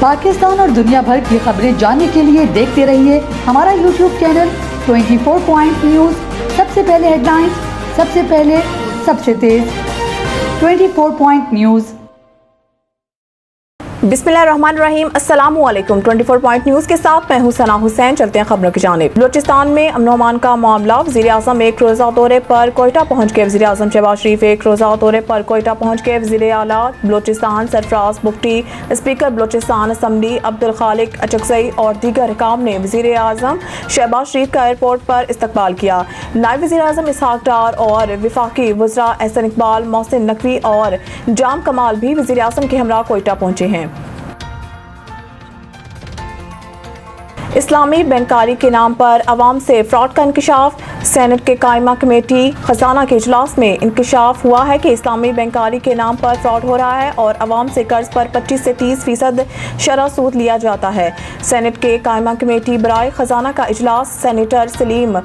पाकिस्तान और दुनिया भर की खबरें जानने के लिए देखते रहिए हमारा YouTube चैनल 24 पॉइंट न्यूज़। सबसे पहले हेडलाइंस, सबसे पहले, सबसे तेज। 24 पॉइंट न्यूज़। बिस्मिल्लाहिर्रहमानिर्रहीम, अस्सलामुअलैकुम। 24 पॉइंट न्यूज़ के साथ मैं हूं सना हुसैन। चलते हैं खबरों की जानिब। बलूचिस्तान में अमन अमान का मामला। वज़ीर आज़म एक रोज़ा दौरे पर कोयटा पहुँच गए। वज़ीर आज़म शहबाज शरीफ एक रोज़ा दौरे पर कोयटा पहुँच गए। वज़ीर आला बलूचिस्तान सरफराज बुगटी, स्पीकर बलूचिस्तान असम्बली अब्दुल खालिक अचकज़ई और दीगर हुकाम ने वज़ीर आज़म शहबाज शरीफ का एयरपोर्ट पर इस्तकबाल किया। नायब वज़ीर आज़म इसहाक डार और वफाकी वज़रा एहसन इकबाल, मोहसिन नकवी और जाम कमाल भी वज़ीर आज़म के हमरा कोयटा पहुँचे हैं। इस्लामी बैंकारी के नाम पर अवाम से फ्रॉड का इंकशाफ। सेनेट के कायमा कमेटी खजाना के इजलास में इंकशाफ हुआ है कि इस्लामी बैंकारी के नाम पर फ्रॉड हो रहा है और अवाम से कर्ज पर 25 से 30% शरह सूद लिया जाता है। सेनेट के कायमा कमेटी बराए खजाना का इजलास सेनेटर सलीम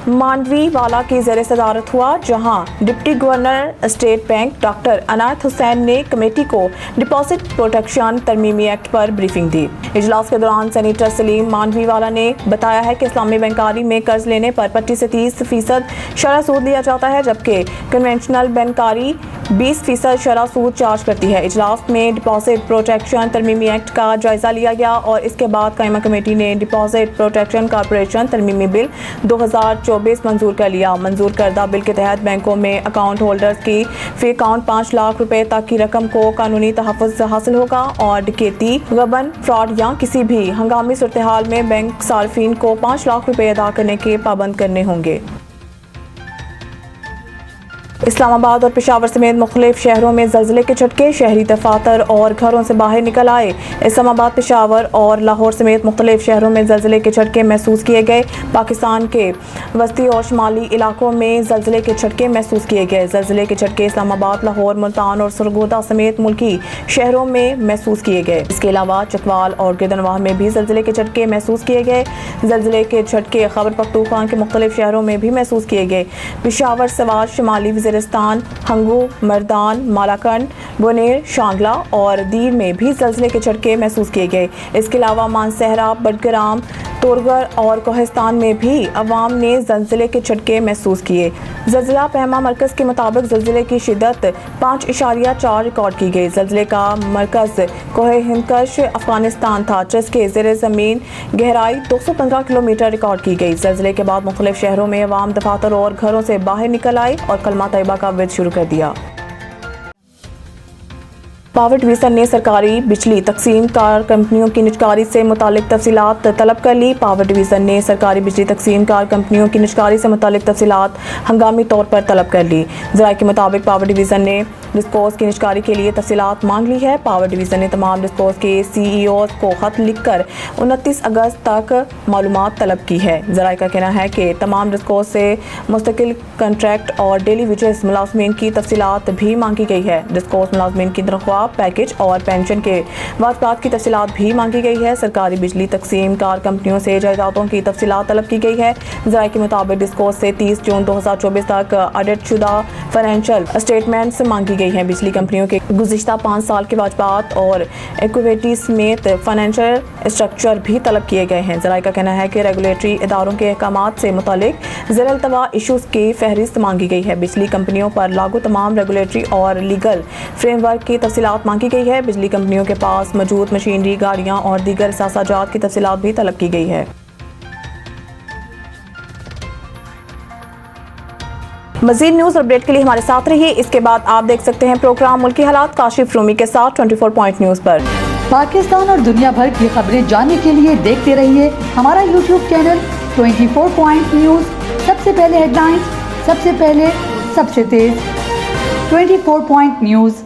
मांडवी वाला की ज़ेर सदारत हुआ, जहां deputy governor State Bank doctor Inayat Hussain ने कमेटी को डिपॉजिट प्रोटेक्शन तरमीमी एक्ट पर ब्रीफिंग दी। इजलास के दौरान सेनेटर सलीम मांडवी वाला ने बताया है कि इस्लामी बैंकारी में कर्ज लेने पर 25 से 30% शरह सूद लिया जाता है, जबकि कन्वेंशनल बैंकारी 20% शरह सूद चार्ज करती है। इजलास में डिपॉजिट प्रोटेक्शन तरमीमी एक्ट का जायजा लिया गया और इसके बाद कायमा कमेटी ने डिपॉजिट प्रोटेक्शन कॉर्पोरेशन तरमीमी बिल 2024 मंजूर कर लिया। मंजूर करदा बिल के तहत बैंकों में अकाउंट होल्डर्स की फी अकाउंट 5 लाख रुपए तक की रकम को कानूनी तहफ़्फ़ुज़ हासिल होगा और डकैती, गबन, फ्रॉड या किसी भी हंगामी सूरत हाल में बैंक सार्फिन को 5 लाख रुपए अदा करने के पाबंद करने होंगे। इस्लामाबाद और पेशावर समेत मुख्तलिफ शहरों में ज़लज़ले के झटके। शहरी दफातर और घरों से बाहर निकल आए। इस्लामाबाद, पेशावर और लाहौर समेत मुख्तलिफ शहरों में ज़लज़ले के झटके महसूस किए गए। पाकिस्तान के वस्ती और शुमाली इलाकों में ज़लज़ले के झटके महसूस किए गए। ज़लज़ले के झटके इस्लामाबाद, लाहौर, मुल्तान और सरगोदा समेत मुल्की शहरों में महसूस किए गए। इसके अलावा चकवाल और गिरदनवाह में भी ज़लज़ले के झटके महसूस किए गए। ज़लज़ले के झटके खैबर पख्तूनख्वा के मुख्तलिफ शहरों में भी महसूस किए गए। पेशावर, सवात, शुमाली वज़ीरिस्तान, हंगू, मर्दान, मालाकंड, बुनेर, शांगला और दीर में भी ज़लज़ले के झटके महसूस किए गए। इसके अलावा मानसहरा, बडग्राम, तोरगर और कोहिस्तान में भी अवाम ने ज़लज़ले के झटके महसूस किए। ज़लज़ला पहमा मरकज़ के मुताबिक ज़लज़ले की शिद्दत 5.4 रिकॉर्ड की गई। ज़लज़ले का मरकज़ कोहे हिंदकश अफगानिस्तान था, जिसके ज़ेर ज़मीन गहराई 215 किलोमीटर रिकॉर्ड की गई। ज़लज़ले के बाद मुख्तलिफ शहरों में अवाम दफातर और घरों से बाहर निकल आए और कलमा तैयबा का विर्द शुरू कर दिया। पावर डिवीज़न ने सरकारी बिजली तकसीम कार कंपनियों की निजकारी से मुतालिक तफसीलात तलब कर ली। पावर डिवीज़न ने सरकारी बिजली तकसीम कार कंपनियों की निजकारी से मुतालिक तफसीलात हंगामी तौर पर तलब कर ली। ज़राए के मुताबिक पावर डिवीज़न ने डिस्पोज की निजकारी के लिए तफसीलात मांग ली है। पावर डिवीज़न ने तमाम डिस्पोज के CEOs को खत लिखकर 29 अगस्त तक मालूमात तलब की है। ज़राए का कहना है कि तमाम डिस्पोज से मुस्तकिल कंट्रैक्ट और डेली वेजेस मुलाजमीन की तफसीलात भी मांगी गई है। डिस्पोज मुलाजमीन की तनख्वाह, पैकेज और पेंशन के वाजबात की तफसीलात भी मांगी गई है। सरकारी बिजली तकसीम कार कंपनियों से जायदादों की तफसीलात तलब की गई है। ज़राए के मुताबिक डिस्पोज से 30 जून 2024 तक ऑडिट शुदा फाइनेंशियल स्टेटमेंट्स मांगी गई हैं। बिजली कंपनियों के गुज़िश्ता 5 साल के वाजबात और इक्विटी समेत फाइनेंशियल स्ट्रक्चर भी तलब किए गए हैं। ज़राए का कहना है कि रेगुलेटरी इदारों के अहकामात से मुतालिक ज़ेर-अल्तवा इशूज़ की फहरिस्त मांगी गई है। बिजली कंपनियों पर लागू तमाम रेगुलेटरी और लीगल फ्रेमवर्क की तफसीलात मांगी गई है। बिजली कंपनियों के पास मौजूद मशीनरी, गाड़ियाँ और दीगर सासाजात की तफसीलात भी तलब की गई है। मज़ीद न्यूज़ अपडेट के लिए हमारे साथ रहिए। इसके बाद आप देख सकते हैं प्रोग्राम मुल्की हालात काशिफ रूमी के साथ 24 पॉइंट न्यूज़ पर। पाकिस्तान और दुनिया भर की खबरें जानने के लिए देखते रहिए हमारा YouTube चैनल 24 पॉइंट न्यूज़। सबसे पहले हेडलाइंस, सबसे पहले, सबसे तेज। 24 पॉइंट न्यूज़।